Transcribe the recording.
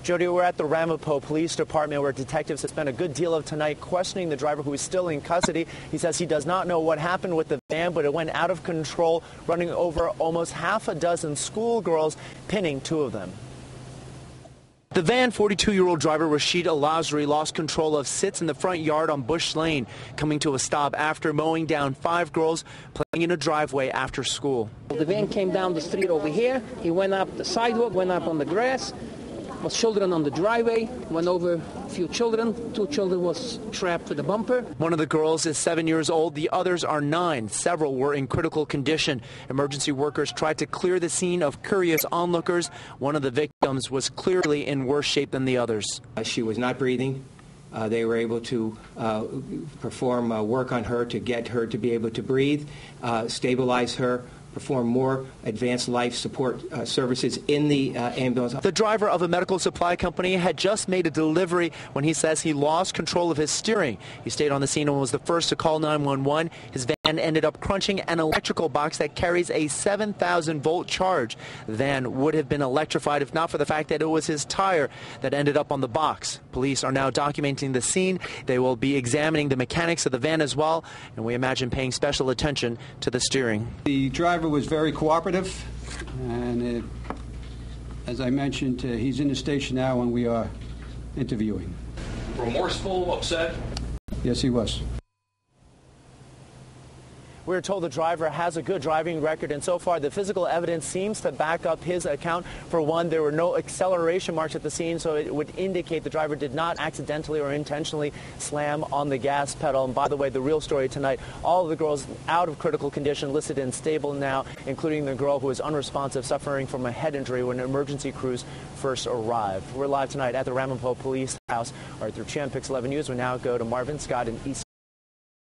Jody, we're at the Ramapo Police Department where detectives have spent a good deal of tonight questioning the driver who is still in custody. He says he does not know what happened with the van, but it went out of control, running over almost half a dozen schoolgirls, pinning 2 of them. The van 42-year-old driver Rachid Elasri lost control of sits in the front yard on Bush Lane, coming to a stop after mowing down 5 girls playing in a driveway after school. The van came down the street over here. He went up the sidewalk, went up on the grass. Was children on the driveway, went over a few children. 2 children was trapped with a bumper. One of the girls is 7 years old. The others are 9. Several were in critical condition. Emergency workers tried to clear the scene of curious onlookers. One of the victims was clearly in worse shape than the others. She was not breathing. They were able to perform work on her to get her to be able to breathe, stabilize her, perform more advanced life support services in the ambulance. The driver of a medical supply company had just made a delivery when he says he lost control of his steering. He stayed on the scene and was the first to call 911. His van ended up crunching an electrical box that carries a 7,000-volt charge. The van would have been electrified if not for the fact that it was his tire that ended up on the box. Police are now documenting the scene. They will be examining the mechanics of the van as well, and we imagine paying special attention to the steering. The driver was very cooperative, and as I mentioned, he's in the station now and we are interviewing. Remorseful, upset? Yes, he was. We're told the driver has a good driving record, and so far the physical evidence seems to back up his account. For one, there were no acceleration marks at the scene, so it would indicate the driver did not accidentally or intentionally slam on the gas pedal. And by the way, the real story tonight, all of the girls out of critical condition, listed in stable now, including the girl who was unresponsive, suffering from a head injury when emergency crews first arrived. We're live tonight at the Ramapo Police House. All right, through Channel 11 News, we now go to Marvin Scott in East